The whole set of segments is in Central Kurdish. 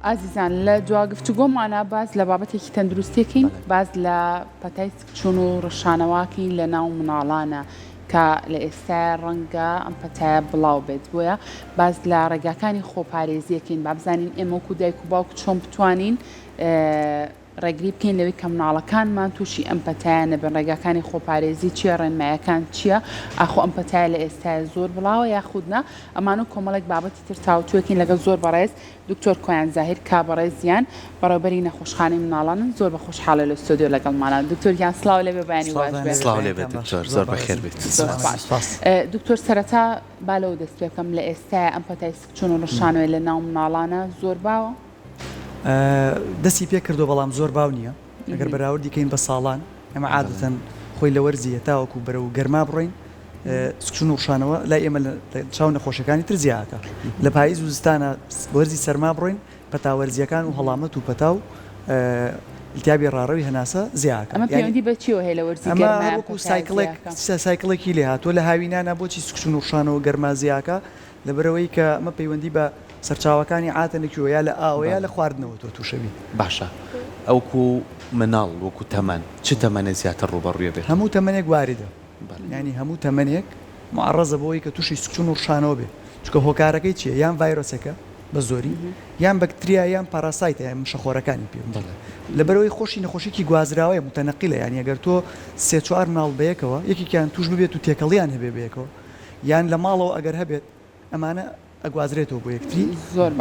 ئازیزان لە دواگفتوگۆمانە باز لە بابەتێکی تەندروستێکین باز لە پەتای سکچوون و ڕەشانەواکین لە ناو مناڵانە کە لە ئێستا ڕەنگە ئەم پەتایە بڵاو بێت بۆیە باز لە ڕێگاکانی خۆپارێزیەکەین با بزانین ئێمە وەکو دایک و باوک چۆن بتوانین ڕێگری بکەین لەوەی کە مناڵەکانمان تووشی ئەم پەتایانە بن ڕێگاکانی خۆپارێزی چیە ڕێنمایەکان چییە ئاخۆ ئەم پەتایە لە ئێستا زۆر بڵاوە یاخودنا ئەمان و کۆمەڵێک بابەتی تر تاوتوێکین لەگەڵ زۆر بەڕێز دکتۆر کۆیان زاهیر کابڕێزیان بەڕێوەبەری نەخۆشخانەی مناڵانن زۆر بە خۆشحاڵە لە ستۆدیۆ لەگەڵمانە دکتۆریان سڵاو لێ بێ بەیانی واز بێت سڵاو لێ بێت دکتۆر زۆر بەخێر بێت دکتۆر سەرەتا با لەو دەست پێ بکەم لە ئێستا ئەم پەتای سکچوون و ڕەشانەوەی لە ناو مناڵانە زۆر باوە دەستی پێ کردو بەڵام زۆر باو نییە ئەگەر بەراوردی کەین بە ساڵان ئەمە عادەتەن خۆی لە وەرزیە تاوەکو بەرە و گەرما بڕۆین سکچوون و ڕشانەوە لای ئێمە چاو نەخۆشەکانی تر زیاتە لە پاییز و زستانە وەرزی سەرما بڕۆین پەتاوەرزیەکان و هەڵامەت و پەتا و التیابی ڕاڕەوی هەناسە زیاکە ئەمە پەیوەندی بە چیەوە هەیە لە وەرزی گەرما وەکو سایکڵێکی لێ هاتووە لە هاوینانە بۆچی سکچوون و ڕشانەوە گەرما زیاکە لەبەرەوەی کە ئەمە پەیوەندی بە سەرچاوەکانی عاتەنێکیوە یا لە ئاوەیە لە خواردنەوە تۆ تووشەوی باشە ئەوکو مناڵ وەکو تەمەەن چ تەمەنە زیاتر ڕوبەڕوێ بێت هەموو تەمەنێک واردە ینی هەموو تەمەنێک معڕەزە بۆی کە تووشی سکچوون و ڕشانەوە بێ چکە هۆکارەکەی چیە یان ڤایرۆسەکە بە زۆری یان بەکتریا یان پاراسایتە یان مشەخۆرەکانی پێ لەبەرەوەی خۆشی نەخۆشیی گوازراوەیە متەنەقیلە یعنی ئەگەر تۆ سێ چوار مناڵ بەیەکەوە یەکێکیان توش ببێت و تێکەڵیان هەبێ بەیەکەوە یان لە ماڵەوە ئەگەر هەبێت ئەمانە ئەگوازرێتەوە بۆ یەکتری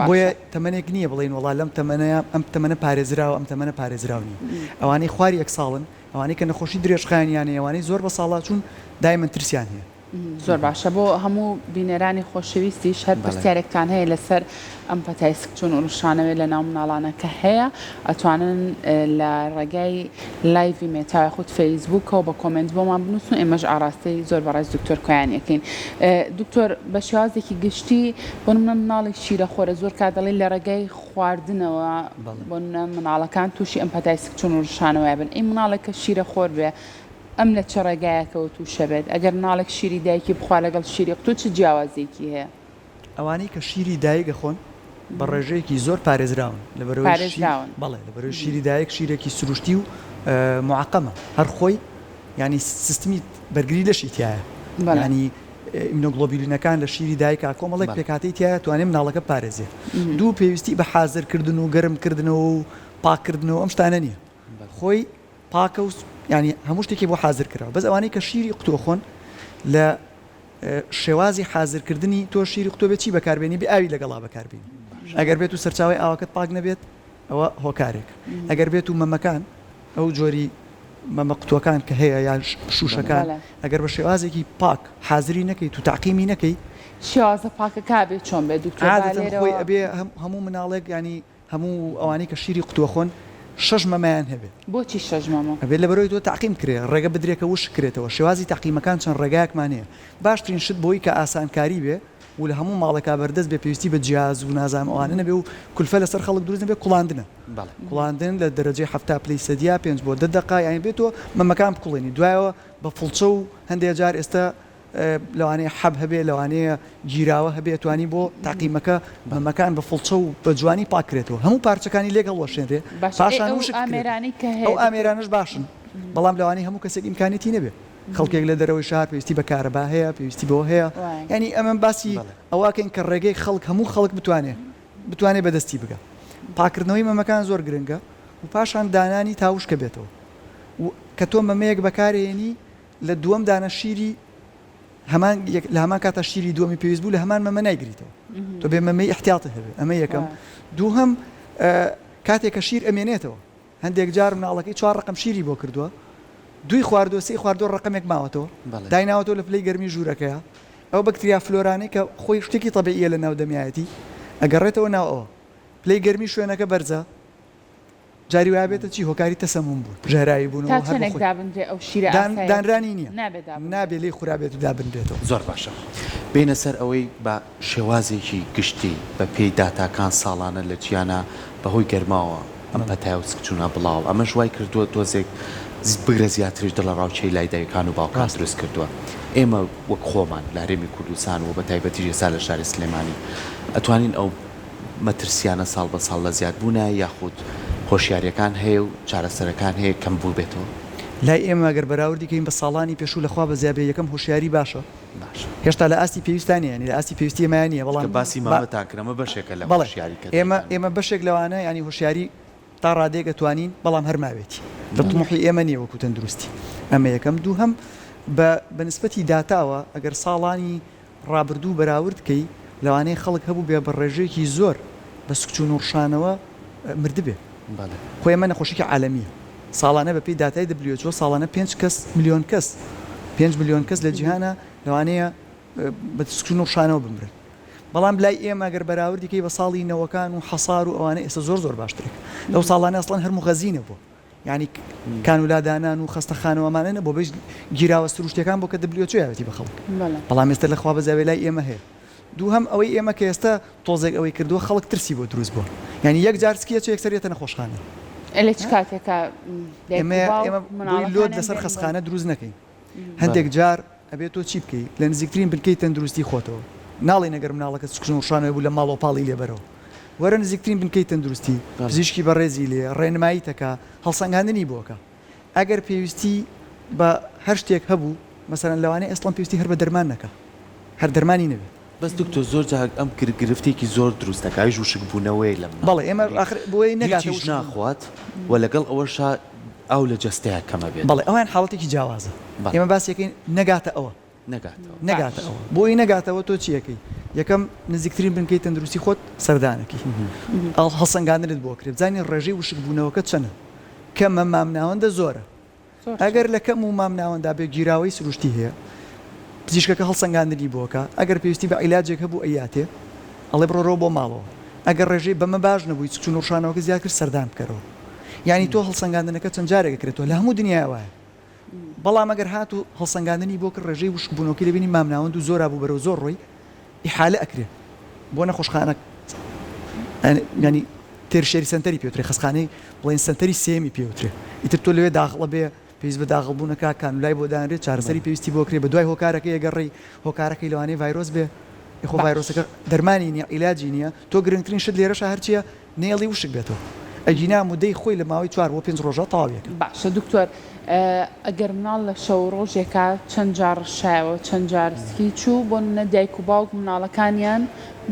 بۆیە تەمەنێک نییە بڵین وڵا لەم تەمەنەیە ئەم تەمەنە پارێزراوە ئەم تەمەنە پارێزراونی ئەوانەی خواری یەک ساڵن ئەوانەی کە نەخۆشی درێژخایانیانە ئەوانەی زۆر بە ساڵات چوون دایمەن ترسیان هەیە زۆر باشە بۆ هەموو بینەرانی خۆشەویستیش هەر پرسیارێکتان هەیە لەسەر ئەم پەتای سکچوون و ڕشانەوەی لە ناو مناڵانە کە هەیە ئەتوانن لە ڕێگای لایڤی مێتاوی خودت فەیسبووکەوە بە کۆمنت بۆمان بنووسن ئێمەش ئاڕاستەی زۆر بەڕێز دکتۆر کۆیانیەکەین دکتۆر بە شێوازێکی گشتی بۆ نمونە مناڵێک شیرەخۆرە زۆر کات دەڵێن لە ڕێگای خواردنەوە بۆ مناڵەکان تووشی ئەم پەتای سکچوون و ڕشانەوەی بن ئەی مناڵێک کە شیرەخۆر بێ ئەم لە چه ڕێگایەکەوە تووشە بێت ئەگەر ناڵێک شیری دایکی بخوا لەگەڵ شیری قوتو چ جیاوازێکی هەیە ئەوانەی کە شیری دایک دەخۆن بە ڕێژەیەکی زۆر پارێزراون بەڵێ لەبەرەوەی شیری دایک شیرێکی سروشتی و معقەمە هەر خۆی ینی سیستمی بەرگری لەشی تایە ینی ئیمنۆگلۆبیلینەکان لە شیری دایکا کۆمەڵێک پێکاتەی تایە توانێت مناڵەکە پارێزێت دوو پێویستی بە حازرکردن و گەرمکردنەوە و پاکردنەوە ئەم شتانە نییە خۆی پاکە و ینی هەموو شتێکی بۆ حازر کراوە بەس ئەوانەی کە شیری قوتۆ خۆن لە شێوازی حازرکردنی تۆ شیری قوتۆ بێت چی بەکاربێنی بێ ئاوی لەگەڵا بەکاربێنی ئەگەر بێت و سەرچاوی ئاوەکەت پاک نەبێت ئەوە هۆکارێک ئەگەر بێت و مەمەکان ئەو جۆری مەمە قوتوەکان کە هەیە یان شوشەکان ئەگەر بە شێوازێکی پاک حازری نەکەیت و تعقیمی نەکەی شێوازە پاکەکە بێت چۆن بێت خۆی ئەبێ هەموو مناڵێک ینی هەموو ئەوانەی کە شیری قوتوە خۆن شش مەمایان هەبێت بۆچی شش مەمە ئەبێت لەبەرەوەی تۆ تعقیم کرێ ڕێگە بدرێکە وش کرێتەوە شێوازی تعقیمەکان چەند ڕێگایەکمان هەیە باشترین شت بۆی کە ئاسانکاری بێ و لە هەموو ماڵێکا بەردەست بێ پێویستی بە جیاز و نازانم ئەوانە نەبێ و کولفە لەسەر خەڵک دروست نەبێ کوڵاندنە کوڵاندن لە دەرەجەی هەفتا پلەی سەدیا 5 بۆ 10 دقا یانی بێتەوە مەمەکان بکوڵێنی دوایەوە بە فڵچە و هەندێک جار ئێستا لەوانەیە حەب هەبێ لەوانەیە گیراوە هەبێ توانی بۆ تعقیمەکە مەمەکان بە فڵچە و بە جوانی پاکرێتەوە هەموو پارچەکانی لێگەڵ وەشێنرێ پاشان وشک ئەو ئامێرانش باشن بەڵام لەوانەی هەموو کەسێک ئیمکانێتی نەبێ خەڵکێک لە دەرەوەی شار پێویستی بە کارەبا هەیە پێویستی بۆ هەیە ینی ئەمە باسی ئەوواکەین کە ڕێگەی خەڵک هەموو خەڵک بتوانێت بەدەستی بگە پاکردنەوەی مەمەکان زۆر گرنگە و پاشان دانانی تاوشکە بێتەوە کە تۆ مەمەیەک بەکارێنی لە دووەم دانە شیری لە هەمان کاتە شیری دووەمی پێویست بوو لە هەمان مەمە نایگریتەوە تۆ بێ مەمەی احتیاطی هەبێ ئەمە یەکەم دووهەم کاتێک کە شیر ئەمێنێتەوە هەندێک جار مناڵەکەی 4 ڕقم شیری بۆ کردووە دوی خواردووە سێ خواردۆ ڕقمێک ماوەتەوە دایناوەتەوە لە پلەی گەرمی ژوورەکەیە ئەو بەکتریا فلۆرانەی کە خۆی شتێکی تەبیعیە لە ناو دەمیایەتی ئەگەڕێتەوە ناوەوە پلەی گەرمی شوێنەکە بەرزە جاری وایە بێتە چی هۆکاری تەسەموم بوو ژێرایی بوونەوە دانرانی نییە نابێت لێی خورابێت و دابنرێتەوە زۆر باشە بینە سەر ئەوەی بە شێوازێکی گشتی بە پێی داتاکان ساڵانە لە جیانە بەهۆی گەرماوە ئەم پەتای و سکچوونە بڵاو ئەمە ژوای کردووە دۆزێک بگرە زیاتریش دڵ ڕاوچەی لای دایکان و باوکان دروست کردووە ئێمە وەک خۆمان لە هەرێمی کوردستان و بە تایبەتی ئێستا لە شاری سلێمانی ئەتوانین ئەو مەترسیانە ساڵ بە ساڵ لە زیادبوونە یاخود هۆشیاریەکان هەیە و چارەسەرەکان هەیە کەم بوو بێتەوە لای ئێمە گەر بەراوردیکەین بە ساڵانی پێشوو لەخوا بە زیابێ یەکەم هۆشیاری باشە باش هێشتا لە ئاستی پێویستانە ینی لە ئاستی پێویستی ئەمانە کە بەڵام باسی مامەتانکرەمە بەشێکە لە بەڵێ هۆشیاریکە ئێمە بەشێک لەوانە ینی هۆشیاری تا ڕادێک دەتوانین بەڵام هەرماوێتی لە طموحی ئێمە نییە وەکو تەندروستی ئەمە یەکەم دوو هەم بە نسبەتی داتاوە ئەگەر ساڵانی ڕابردوو بەراوردکەی لەوانەیە خەڵک هەبوو بێ بە ڕێژەیەکی زۆر بە سکچون و ڕشانەوە مردبێ خۆی ئەمە نەخۆشیی عالەمیە ساڵانە بە پێی داتای WHO ساڵانە 5 میلیۆن کەس 5 میلیۆن کەس لە جیهانە لەوانەیە بە سکچون و ڕشانەوە بمرن بەڵام لای ئێمە گەر بەراوردیکەی بە ساڵی نەوەکان و حەسار و ئەوانە ئێستا زۆر باشترێک لەو ساڵانە ئەسڵان هەر مغەزینە بوو یعنی کانولادانان و خەستەخانەوەمانە بۆ بەش گیراوە سروشتەکان بۆ کە WHO یاوێتی بە خەڵک بەڵام ئێستا لەخوا بەزاوێ لای ئێمە هەیە دوو هەم ئەوەی ئێمە کە ئێستا تۆزێک ئەوەی کردووە خەڵک ترسی بۆ دروست بووە یعنی یەک جار سکیە چ یەکسەرێتە نەخۆشخانە لە چ کاتێکە ئێمە لۆت لەسەر خەستخانە دروست نەکەین هەندێک جار ئەبێت تۆ چی بکەیت لە نزیکترین بنکەی تەندروستی خۆتەوە ناڵێ نەگەر مناڵەکە سکشن ڕشانەوە بوو لە ماڵ و پاڵی لێبەرەوە وەرە نزیکترین بنکەی تەندروستی پزیشکی بەڕێزی لێ ڕێنمایی تەکا هەڵسەنگاندنی بۆکە ئەگەر پێویستی بە هەر شتێک هەبوو مەسەرەن لەوانەیە ئەسڵان پێویستی هەر بە دەرمان نەکە هەر دەرمانی نەبێت بەس دکتۆر زۆر جار ئەم گرفتێکی زۆر دروستەکەی وشک بوونەوەی لەم بەڵێ ئێمە آخر بۆی نەگاتەوە ناخوات و لەگەڵ ئەوەشا ئەو لە جەستەیە کەمە بێت بەڵێ ئەوان حاڵەتێکی جیاوازە ئێمە باسیەکەین نەگاتە ئەوە نەگاتەوە بۆی نەگاتەوە تۆ چیەکەی یەکەم نزیکترین بنکەی تەندروستی خۆت سەردانەکەی هەڵسەنگاندنت بۆ کرێ بزانین ڕێژەی وشک بوونەوەکە چەنە کەمە مامناوەندە زۆرە ئەگەر لە کەم و مامناوەندا بێ گیراوەی سروشتی هەیە پزیشکەکە هەڵسەنگاندنی بۆکە ئەگەر پێویستی بە عیلاجێک هەبوو ئەیاتێ ئەڵێ بڕۆ بۆ ماڵەوە ئەگەر ڕێژەی بەمە باش نەبووی چکچون و ڕشانەوەکە زیاد کرد سەردان بکەرەوە یعنی تۆ هەڵسەنگاندنەکە چەند جارێک کرێتەوە لە هەموو دنیای وایە بەڵام ئەگەر هات و هەڵسەنگاندنی بۆ کرد ڕێژەی وشک بوونەوەکی لەبینی مامناوەند و زۆر بوو بەرەو زۆر ڕۆی ئیحالە ئەکرێ بۆ نەخۆشخانە ینی تێرشێری سنتەری پێوترێ خەسخانەی بڵێن سنتەری سێمی پێوترێ ئیتر تۆ لەوێ داخڵە بێ پێویست بە داخڵبوونەکە کانولای بۆ دانرێت چارەسەری پێویستی بۆ کرێ بە دوای هۆکارەکەی ئەگەڕێی هۆکارەکەی لەوانەیە ڤایرۆس بێ خۆ ڤایرۆسەکە دەرمانی نییە عیلاجی نییە تۆ گرنگترین شت لێرەش هەرچیە نێڵی وشک بێتەوە ئەگینا مودەی خۆی لە ماوەی 4 بۆ 5 ڕۆژە تەواویەکە باشە دکتۆر ئەگەر مناڵ لە شەو ڕۆژێکە چەند جار ڕشایەوە چەند جارسکی چوو بۆ نەدایک و باوک مناڵەکانیان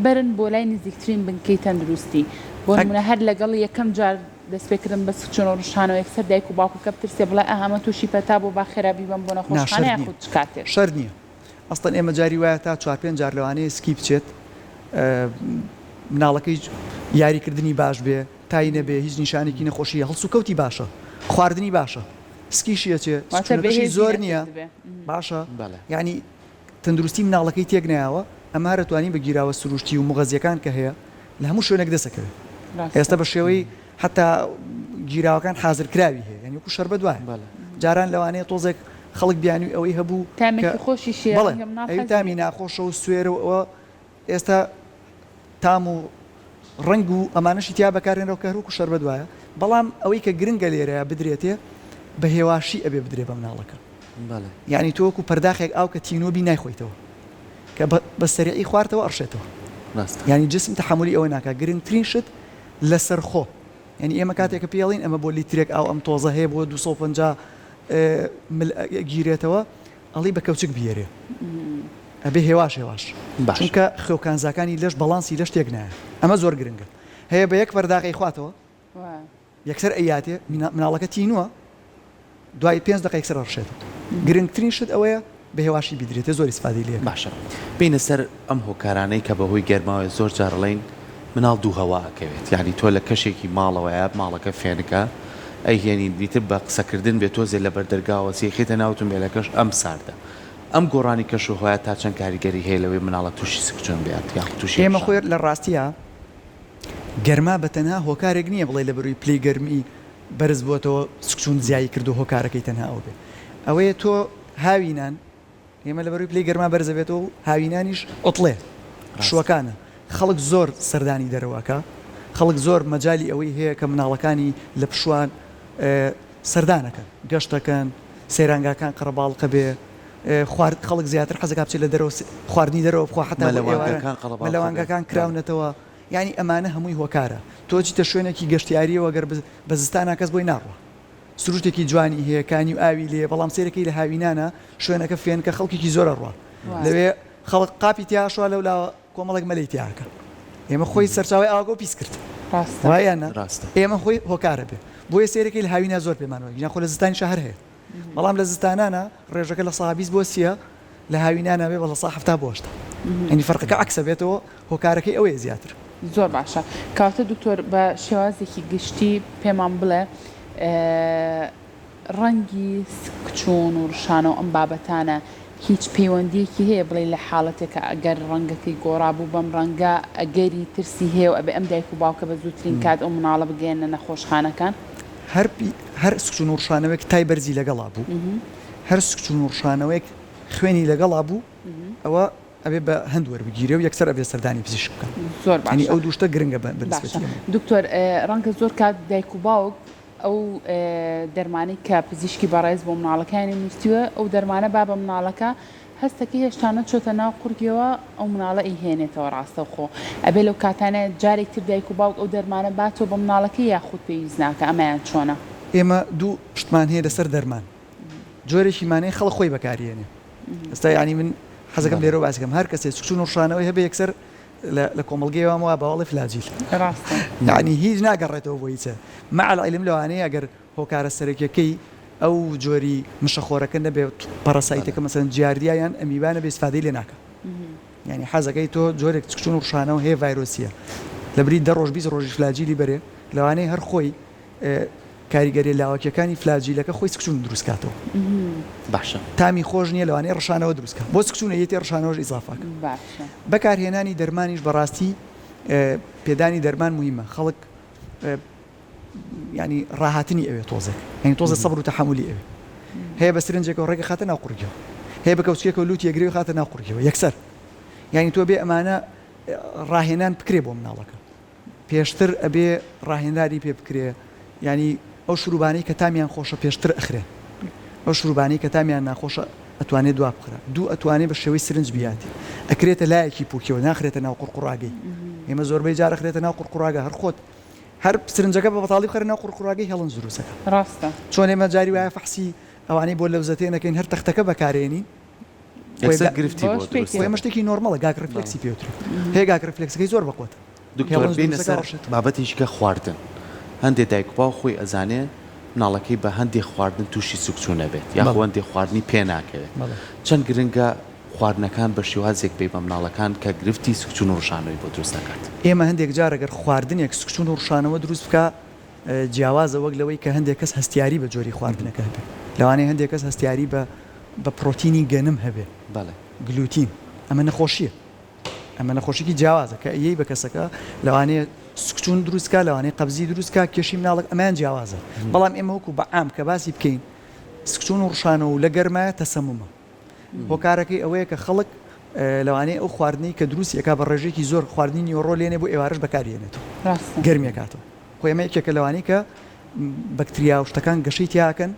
بەرن بۆ لای نزیکترین بنکەی تەندروستی بۆ نمونە هەر لەگەڵ یەکەم جار دەستپێکردن بە سکچۆن و ڕشانەوە یەکسەر دایک و باوکەکە بترسێ بڵێ ئەهەمە تووشی پەتا بۆ با خێرابی بم بۆ نەخۆشخانە یاخود چ کاتێک شەر نییە ئەستن ئێمە جاری وایە تا 4-5 جار لەوانەیە سکی بچێت مناڵەکەی یاریکردنی باش بێ تای نەبێ هیچ نیشانێکی نەخۆشیە هەڵسو کەوتی باشە خواردنی باشە سکیشیە چێ زۆر نییە باشە یعنی تەندروستی مناڵەکەی تێک نایەوە ئەمە هەرەتوانین بە گیراوە سروشتی و مغەزیەکان کە هەیە لە هەموو شوێنێک دەسەکەوێت ئێستا بە شێوەی حتا گیراوەکان حازرکراوی هەیە یعنی وەکو شەربەت وایە جاران لەوانەیە تۆزێک خەڵک بیانی ئەوەی هەبوو خۆشی تامی ناخۆشە و سوێرەوە ئێستا تام و ڕنگ و ئەمانەشی تیا بەکارێنەوە کە وەکو شەربەت وایە بەڵام ئەوەی کە گرنگە لێرەیە بدرێتێ بە هێواشی ئەبێ بدرێ بە مناڵەکە یعنی تۆ وەکو پەرداخێک ئاو کە تینۆبی نایخۆیتەوە کە بە سەریعی خواردەوە ئەڕشێتەوە یعنی جسم تەحملی ئەوە ناکە گرنگترین شت لەسەر خۆ یعنی ئێمە کاتێککە پێڵین ئەمە بۆ لیترێک ئاو ئەم تۆزە هەیە بۆ 250 گیرێتەوە ئەڵی بە کەوچک بیێرێ ئەبێ هێواش چونکە خێوکانزاکانی لەش بەڵانسی لە شتێک نایە ئەمە زۆر گرنگە هەیە بە یەک پەرداقی خواتەوە یەکسەر ئەیاتێ مناڵەکە تینووە دوای 5 دقیقە یەکسەر ڕشێتەوە گرنگترین شت ئەوەیە بە هێواشی بیدرێتە زۆر ئیسفادەی لێ باشە بینە سەر ئەم هۆکارانەی کە بەهۆی گەرماوە زۆر جارڵین مناڵ دوو هەوا ئەکەوێت یعنی تۆ لە کەشێکی ماڵەوەیە ماڵەکە فێنەکە ئەیهێنی دیتر بە قسەکردن بێت تۆزێ لە بەردەرگاوە سیخیتە ناوتون بێلەکەش ئەم ساردە ئەم گۆڕانی کەش و هۆیە تا چەند کاریگەری هەیە لەوەی مناڵە تووشی سکچۆن بێت یا تووشی ئێمە خۆر لە ڕاستیە گەرما بەتەنها هۆکارێک نییە بڵێ لە بەروی پلەی گەرمی بەرز بۆتەوە سکچون زیایی کرد و هۆکارەکەی تەنها ئەو بێ ئەوەیە تۆ هاوینان ئێمە لە بەروی پلەی گەرما بەرزە بێتەوە و هاوینانیش ئۆتڵێ شوەکانە خەڵک زۆر سەردانی دەرەوەکە خەڵک زۆر مەجای ئەوەی هەیە کە مناڵەکانی لە پشوان سەردانەکەن گەشتەکەن سەیرانگاکان قەرەباڵقە بێ خەڵک زیاتر حەزەکە بچێت لە دەرەوە خواردنی دەرەوە بخوا حتا لەوانگەکان کراونەتەوە یعنی ئەمانە هەمووی هۆکارە تۆ چیتە شوێنێکی گەشتیاریەوە گەر بەزستانە کەس بۆی ناڕوە سروشتێکی جوانی هەیە کانی و ئاوی لێ بەڵام سێرەکەی لە هاوینانە شوێنەکە فێنکە خەڵکێکی زۆرە ڕوە لەوێ خەڵک قاپی تیاشوە لەولا کۆمەڵێک مەلەی تیاکە ئێمە خۆی سەرچاوی ئاگۆ پیس کرد وایانە ئێمە خۆی هۆکارە بێ بۆیە سێرەکەی لە هاوینە زۆر پێمانەوە ینە خۆ لە زستانی شەهر هەیە بەڵام لە زستانانە ڕێژەکە لە ساحابیز بۆ سیە لە هاوینانە بێ بەڵە ساحفتا بۆشتە ئەنی فەرقەکە عکسە بێتەوە هۆکارەکەی ئەوەیە زیاتر زۆر باشە کاتە دکتۆر بە شێوازێکی گشتی پێمان بڵێ ڕەنگی کچوون و ڕشانەوە ئەم بابەتانە هیچ پەیوەندیەکی هەیە بڵێ لە حاڵەتێکە ئەگەر ڕەنگەکەی گۆڕابوو بەم ڕەنگە ئەگەری ترسی هەیە و ئەبێ ئەم دایک و باوکە بە زووترین کات ئەو مناڵە بگەێنە نەخۆشخانەکان هەر سکچون و ڕشانەوەیەک تای بەرزی لەگەڵا بوو هەر سکچون و ڕشانەوەیەک خوێنی لەگەڵا بوو ئەوە ئەبێ بە هەند وەربگیرێ و یەکسەر ئەبێ سەردانی پزیشک بکەن زۆر باشە ئەو دووشتە گرنگە بەنسبەتی دکتۆر ڕەنگە زۆر کات دایک و باوک ئەو دەرمانی کە پزیشکی بەڕێز بۆ مناڵەکانی نووسیوە ئەو دەرمانە با بە مناڵەکە هەستەکەی هێشتانە چۆتە ناو قورگەوە ئەو مناڵە ئیهێنێتەوە ڕاستەوخۆ ئەبێ لەو کاتانە جارێک تر دایک و باوک ئەو دەرمانە باتەوە بە مناڵەکەی یاخود پێویست ناکە ئەمایان چۆنە ئێمە دوو شتمان هەیە لەسەر دەرمان جۆرێکی مانەی خەڵک خۆی بەکارێنێ ئێستا ینی من حەزەکەم لێرە باسەکەم هەر کەسێ سکچون و ڕشانەوەی هەبێ یەکسەر لە کۆمەڵگەیەوە باوەڵی فلاجیل یعنی هیچ ناگەڕێتەوە بۆ هیچە مع العلم لەوانەیە ئەگەر هۆکارە سەرەکیەکەی ئەو جۆری مشەخۆرەکە نەبێت پەرەسایتەکە مەسەن جیاردیایان ئەمیبانە بێ استفادەی لێ ناکە یعنی حەزەکەی تۆ جۆرێک سکچون و ڕشانەوە هەیە ڤایرۆسیە لە بری 10 ڕۆژ 20 ڕۆژی فلاجیلی بەرێ لەوانەیە هەر خۆی کاریگەری لاوەکیەکانی فلاجیلەکە خۆی سکچون دروستکاتەوە باشە تامی خۆش نییە لەوانەیە ڕشانەوە دروستکە بۆ سکچونە یەتی ڕشانەوەش ئیزافاکە بەکارهێنانی دەرمانیش بەڕاستی پێدانی دەرمان مهمە خەڵک ینی ڕاهاتنی ئەوێ تۆزێک ئەین تۆزە سەبر و تەحملی ئەوێ هەیە بە سرنجێکەوە ڕێگە خاتە ناو قورگەوە هەیە بە کەوچکێکەوە لوتی یەگرێ خاتە ناو قورگەوە یەکسەر ینی تۆ بێ ئەمانە ڕاهێنان بکرێ بۆ مناڵەکە پێشتر ئەبێ ڕاهێنداری پێ بکرێ ینی ئەو شروبانەی کە تامیان خۆشە پێشتر ئەخرێ ئەو شروبانەی کە تامیان ناخۆشە ئەتوانێت دوا بخرا دوو ئەتوانێت بە شێوەی سرنج بیاتی ئەکرێتە لایەکی پوکیەوە ناخرێتە ناو قورقڕاگەی ئێمە زۆربەی جارە خرێتە ناو قورقڕاگە هەر خۆت هەر سرنجەکە بە بەتاڵی بخەرە ناو قورقڕاگەی هەڵن زروسەکە ڕاستە چۆن ئێمە جاری وایە فەحسی ئەوانەی بۆ لەوزەتێنەکەین هەر تەختەکە بەکارێنین گرفتی ئێمە شتێکی نۆرمەڵە گاک ڕفلێکسی پێوتر هەیە گاک ڕفلێکسەکەی زۆر بەقوت دکتۆر بینە سەر بابەتێکە خواردن هەندێک دایک و باو خۆی ئەزانێ مناڵەکەی بە هەندێک خواردن تووشی سوکچوو نەبێت یاخۆ هەندێک خواردنی پێ ناکەوێت چەند گرنگە خواردنەکان بە شێوازێک بێ بە مناڵەکان کە گرفتی سوکچوون و ڕشانەوەی بۆ دروست دەکات ئێمە هەندێک جارەگەر خواردنێک سوکچوون و ڕشانەوە دروست بکە جیاوازە وەک لەوەی کە هەندێک کەس هەستیاری بە جۆری خواردنەکە هەبێ لەوانەیە هەندێک کەس هەستیاری بە پرۆتینی گەنم هەبێ گلوتین ئەمە نەخۆشیە ئەمە نەخۆشیی جیاوازە کە ئەیەی بە کەسەکە لەوانەیە سکچوون دروستکە لەوانەیە قەبزی دروستکە کێشی مناڵک ئەمان جیاوازە بەڵام ئێمە وەکو بە عام کە باسی بکەین سکچوون و ڕشانەوە و لە گەرمایە تەسەمومە هۆکارەکەی ئەوەیە کە خەڵک لەوانەیە ئەو خواردنی کە دروستیەکە بە ڕێژێکی زۆر خواردنی نیۆڕۆ لێنێ بۆ ئێوارش بەکارێنێتەوە گەرمیەکاتەوە خۆ ئێمە یەکێکە لەوانەیە کە بەکتریا و شتەکان گەشەی تیاکەن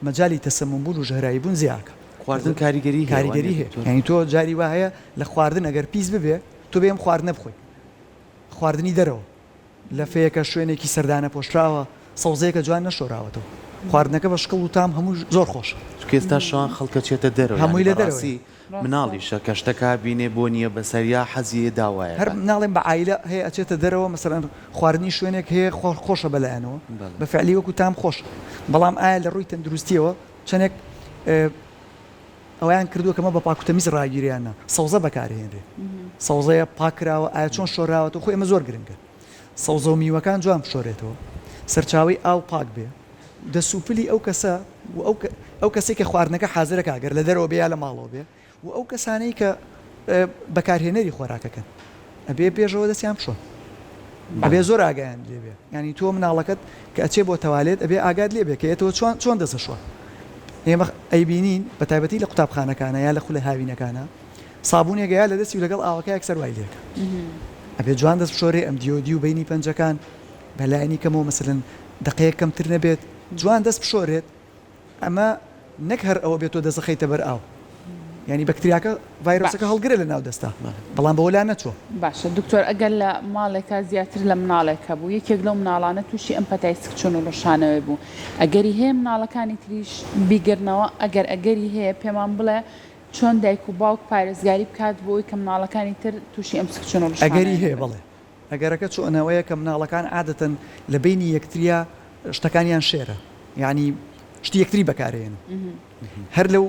مەجای تەسەموم بوون و ژەهرایی بوون زیاکە خواردن کاریگەری هەیە یعنی تۆ جاری وا هەیە لە خواردن ئەگەر پیس ببێ تۆ بێم خواردنە بخۆی خواردنی دەرەوە لە فەیەکە شوێنێکی سەردانە پۆشراوە سەوزەیەکە جوان نەشۆراوەتەوە خواردنەکە بە شکڵ و تام هەموو زۆر خۆشە ئێستا شوان خەڵکە چێتە دەرەوە هەمووی لە دەرەوەی مناڵیشە کە شتەکە بینێ بۆ نییە بەسەریا حەزیە داوایە هەر ناڵێن بە عیلە هەیە ئەچێتە دەرەوە مەسەرەن خواردنی شوێنێک هەیە خۆشە بەلایەنەوە بە فعلی وەکو تام خۆش بەڵام ئایا لە ڕووی تەندروستیەوە چەندێک ئەویان کردووە کەمە بە پاکوتەمیز ڕاگیریانە سەوزە بەکارهێنرێ سەوزەیە پاکراوە ئایا چۆن شۆراوەتەوە خۆی ئەمە زۆر گرنگە سەوزە و میوەکان جوان بشۆرێتەوە سەرچاوی ئاو پاک بێ دەسوپلی ئەو کەسە ئەو کەسێک کە خواردنەکە حازرەکە گەر لە دەرەوە بێ یا لە ماڵەوە بێ و ئەو کەسانەی کە بەکارهێنەری خۆراکەکەن ئەبێ پێشەوە دەستیان بشۆن ئەبێ زۆر ئاگایان لێبێ ینی تۆ مناڵەکەت کە ئەچێ بۆ تەوالێت ئەبێ ئاگاد لێبێ کە ئێتەوە چۆن دەسەشوە ئێمە ئەیبینین بە تایبەتی لە قوتابخانەکانە یا لە خولە هاوینەکەانە سابوونێک یا لە دەستی و لەگەڵ ئاوەکە یەکسەر وای لێکە ئەبێ جوان دەست بشۆرێ ئەم دیۆدی و بینی پەنجەکان بەلایەنی کەمەوە مەسەلەن دقەیەک کەمتر نەبێت جوان دەست بشۆرێت ئەمە نەک هەر ئەوە بێت تۆ دەسەخەیتە بەر ئاو ینی بەکتریاکە ڤایرۆسەکە هەڵگرە لە ناو دەستا بەڵام بەوەلا نەچوە باشە دکتۆر ئەگەر لە ماڵێکە زیاتر لە مناڵێکە بوو یەکێک لەو مناڵانە تووشی ئەم پەتایسک چۆن و ڕۆشانەوەی بوو ئەگەری هەیە مناڵەکانی تریش بیگرنەوە ئەگەر ئەگەری هەیە پێمان بڵێ چۆن دایک و باوک پارێزگاری بکات بۆی کە مناڵەکانی تر تووشی ئەم سکچۆن و ئەگەری هەیە بڵێ ئەگەرەکە چۆنەوەیە کە مناڵەکان عادەتەن لە بینی یەکتریا شتەکانیان شێرە یعنی شتی یەکتری بەکارێن هەر لەو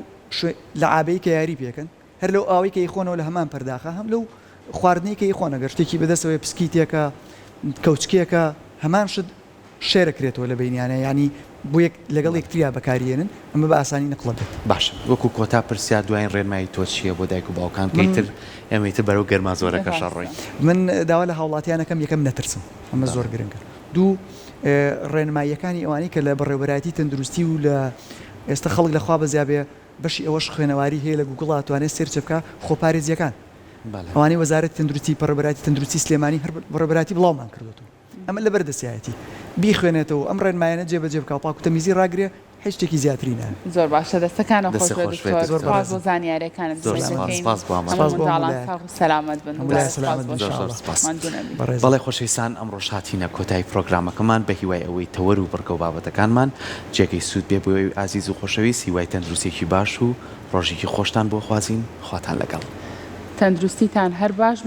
لە ئابەی کە یاری پێکەن هەر لەو ئاوەی کە یخۆنەوە لە هەمان پەرداخە هەم لەو خواردنی کە یخۆنە گەر شتێکی بەدەستەوەی پسکیتێکە کەوچکێکە هەمان شت شێرەکرێتەوە لە بینیانە ینی بۆ لەگەڵ یەکتریا بەکارێنن ئەمە بە ئاسانی نەقڵەبێت باش وەکو کۆتا پرسیار دوایین ڕێنمایی تۆ چییە بۆ دایک و باوکان کەیتر ئەمەیتر بەرەو گەرما زۆرەکە شەڕۆی من داوا لە هاوڵاتیانەکەم یەکەم نەترسم ئەمە زۆر گرنگە دوو ڕێنماییەکانی ئەوانی کە لە بەڕێوەبەرایەتی تەندروستی و لە ئێستا خەڵک لەخوا بەزیابێ بەشی ئەوەش خوێنەواری هەیە لە گوگڵ توانێت سێرچ بکە خۆپارێزیەکان ئەوانەی وەزارەتی تەندروستی پەڕێبەراتی تەندروستی سلێمانی هەر بەڕێبەراتی بڵاومان کردوەوە ئەمە لە بەردەسایەتی بیخوێنێتەوە ئەم ڕێنمایانە جێبەجێ بکە و پاک و تەمیزی ڕاگرێ هیچ شتێکی زیاتری نایە زۆر باشە دەستەکانە خۆش بۆ زانیاریەکانت سەلامەت بن بەڵێ خۆشەویستان ئەمڕۆ هاتینە کۆتایی پرۆگرامەکەمان بە هیوای ئەوەی تەوەر و بڕکە و بابەتەکانمان جێگەی سوود بێ بۆی ئازیز و خۆشەویست هیوای تەندروستێکی باش و ڕۆژێکی خۆشتان بۆ خوازین خواتان لەگەڵ تەندروستیتان هەر باش